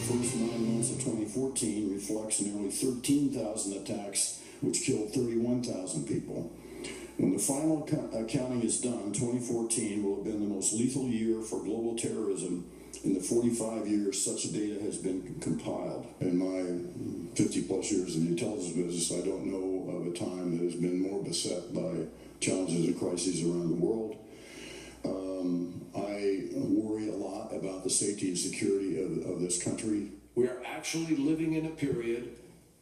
first 9 months of 2014 reflects nearly 13,000 attacks, which killed 31,000 people. When the final counting is done, 2014 will have been the most lethal year for global terrorism in the 45 years such data has been compiled. In my 50-plus years of the intelligence business, I don't know of a time that has been more beset by challenges and crises around the world. I worry a lot about the safety and security of this country. We are actually living in a period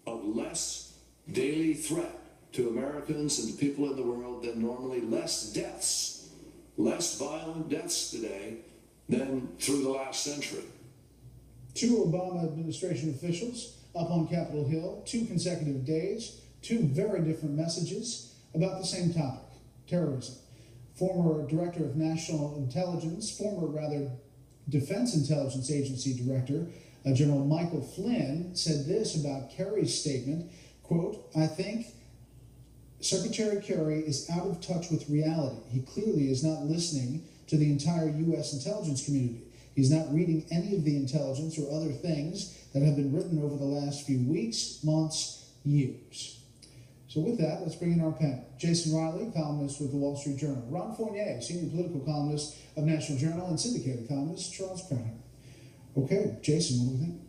of less daily threat to Americans and to people in the world than normally, less deaths, less violent deaths today than through the last century. 2 Obama administration officials up on Capitol Hill, 2 consecutive days, 2 very different messages about the same topic, terrorism. Former Director of National Intelligence, Defense Intelligence Agency Director, General Michael Flynn, said this about Kerry's statement, quote, "I think Secretary Kerry is out of touch with reality. He clearly is not listening to the entire U.S. intelligence community. He's not reading any of the intelligence or other things that have been written over the last few weeks, months, years." So with that, let's bring in our panel. Jason Riley, columnist with the Wall Street Journal. Ron Fournier, senior political columnist of National Journal, and syndicated columnist Charles Kramer. Okay, Jason, what do we think?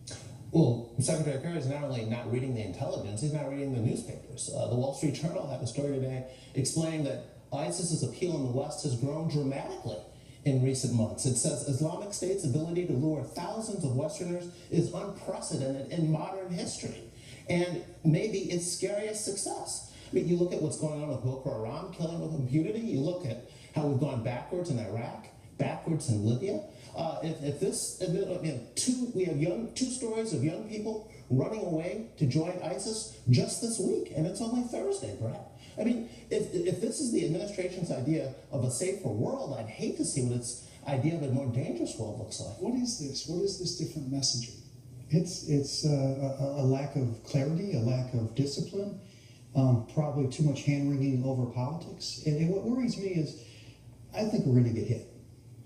Well, Secretary Kerry is not only not reading the intelligence, he's not reading the newspapers. The Wall Street Journal had a story today explaining that ISIS's appeal in the West has grown dramatically in recent months. It says Islamic State's ability to lure thousands of Westerners is unprecedented in modern history, and maybe its scariest success. I mean, you look at what's going on with Boko Haram killing with impunity. You look at how we've gone backwards in Iraq, backwards in Libya. We have 2 stories of young people running away to join ISIS just this week, and it's only Thursday, Brett. I mean, if this is the administration's idea of a safer world, I'd hate to see what its idea of a more dangerous world looks like. What is this? What is this different messaging? It's a lack of clarity, a lack of discipline, probably too much hand-wringing over politics. And what worries me is I think we're going to get hit.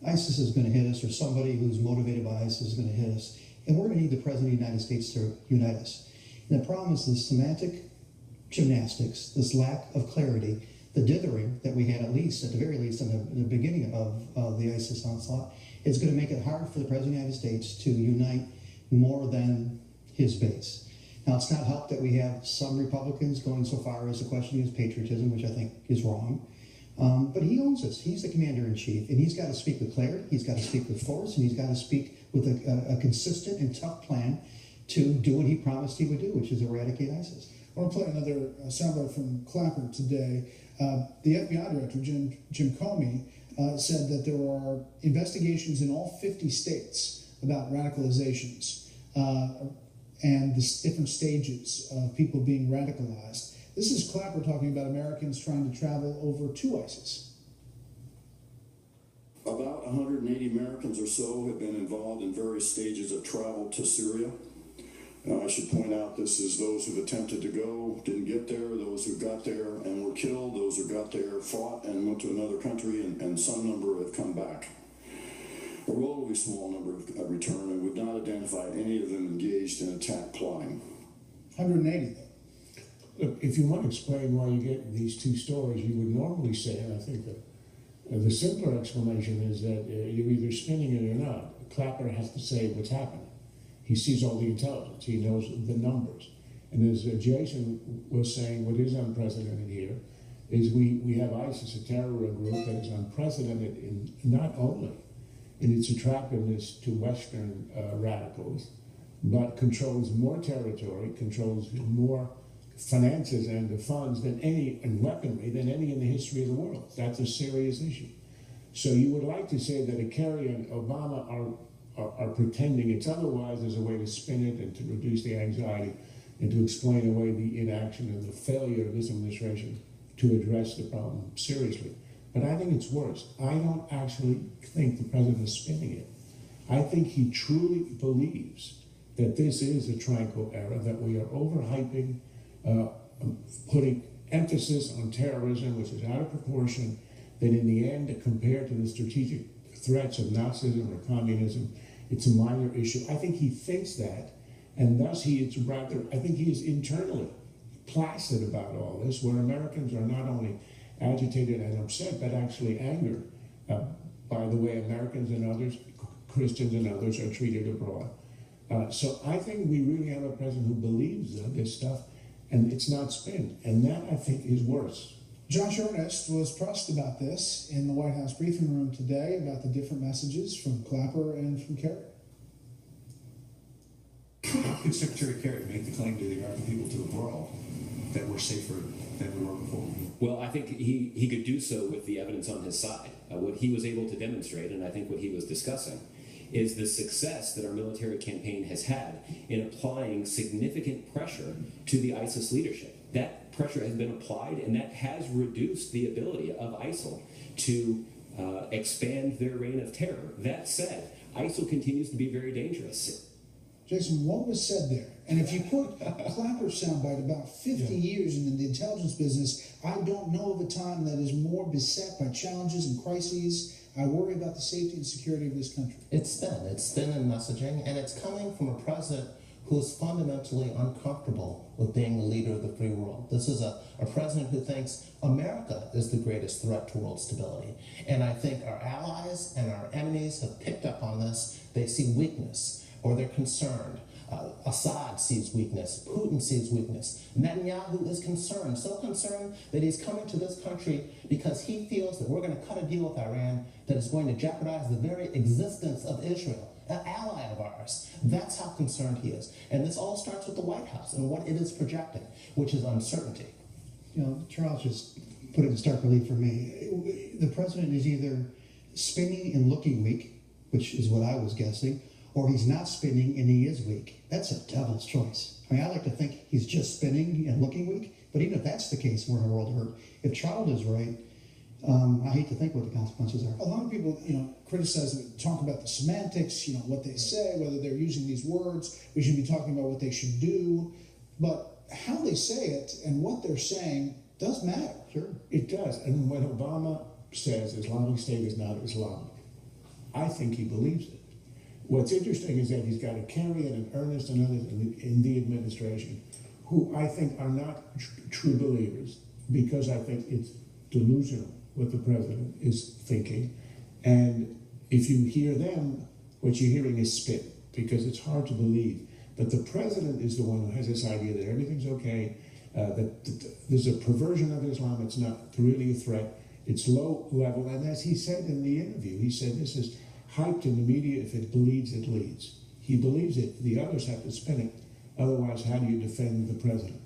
ISIS is going to hit us, or somebody who's motivated by ISIS is going to hit us, and we're going to need the President of the United States to unite us. And the problem is the semantic gymnastics, this lack of clarity, the dithering that we had at the very least in the beginning of the ISIS onslaught, is going to make it hard for the President of the United States to unite more than his base. Now, it's not helped that we have some Republicans going so far as to question his patriotism, which I think is wrong. But he owns us. He's the commander-in-chief, and he's got to speak with clarity, he's got to speak with force, and he's got to speak with a consistent and tough plan to do what he promised he would do, which is eradicate ISIS. I want to play another soundbite from Clapper today. The FBI director, Jim Comey, said that there are investigations in all 50 states about radicalizations and the different stages of people being radicalized. This is Clapper talking about Americans trying to travel over to ISIS. About 180 Americans or so have been involved in various stages of travel to Syria. I should point out this is those who've attempted to go, didn't get there, those who got there and were killed, those who got there, fought and went to another country, and some number have come back. A relatively small number have returned, and would not identify any of them engaged in attack plotting. 180, though. Look, if you want to explain why you get these 2 stories, you would normally say, and I think that the simpler explanation is that you're either spinning it or not. Clapper has to say what's happening. He sees all the intelligence. He knows the numbers. And as Jason was saying, what is unprecedented here is we have ISIS, a terror group that is unprecedented in not only in its attractiveness to Western radicals, but controls more territory, controls more finances and the funds than any, and weaponry than any in the history of the world. That's a serious issue. So you would like to say that Kerry and Obama are pretending it's otherwise as a way to spin it and to reduce the anxiety and to explain away the inaction and the failure of this administration to address the problem seriously. But I think it's worse. I don't actually think the president is spinning it. I think he truly believes that this is a tranquil era, that we are overhyping, putting emphasis on terrorism, which is out of proportion, that in the end, compared to the strategic threats of Nazism or communism, it's a minor issue. I think he thinks that, and thus I think he is internally placid about all this, where Americans are not only agitated and upset, but actually angered by the way Americans and others, Christians and others, are treated abroad. So I think we really have a president who believes this stuff, and it's not spin. And that, I think, is worse. Josh Earnest was pressed about this in the White House briefing room today about the different messages from Clapper and from Kerry. How could Secretary Kerry make the claim to the American people, to the world, that we're safer than we were before? Well, I think he could do so with the evidence on his side. What he was able to demonstrate, and I think what he was discussing, is the success that our military campaign has had in applying significant pressure to the ISIS leadership. That pressure has been applied, and that has reduced the ability of ISIL to expand their reign of terror. That said, ISIL continues to be very dangerous. Jason, what was said there? And if you put Clapper's soundbite about 50 years in the intelligence business, I don't know of a time that is more beset by challenges and crises. I worry about the safety and security of this country. It's thin in messaging, and it's coming from a president who is fundamentally uncomfortable with being the leader of the free world. This is a president who thinks America is the greatest threat to world stability. And I think our allies and our enemies have picked up on this. They see weakness, or they're concerned. Assad sees weakness. Putin sees weakness. Netanyahu is concerned, so concerned that he's coming to this country because he feels that we're going to cut a deal with Iran that is going to jeopardize the very existence of Israel, an ally of ours. That's how concerned he is. And this all starts with the White House and what it is projecting, which is uncertainty. You know, Charles just put it in stark relief for me. The president is either spinning and looking weak, which is what I was guessing, or he's not spinning and he is weak. That's a devil's choice. I mean, I like to think he's just spinning and looking weak, but even if that's the case, we're in a world of hurt. If Charles is right, I hate to think what the consequences are. A lot of people, criticize it, talk about the semantics, what they say, whether they're using these words. We should be talking about what they should do. But how they say it and what they're saying does matter. Sure. It does. And when Obama says Islamic State is not Islamic, I think he believes it. What's interesting is that he's got a Kerry and an Earnest and others in the administration who I think are not true believers, because I think it's delusional what the president is thinking. And if you hear them, what you're hearing is spin, because it's hard to believe. But the president is the one who has this idea that everything's okay, that there's a perversion of Islam, it's not really a threat, it's low level. And as he said in the interview, he said this is hyped in the media. If it bleeds, it leads. He believes it. The others have to spin it. Otherwise, how do you defend the president?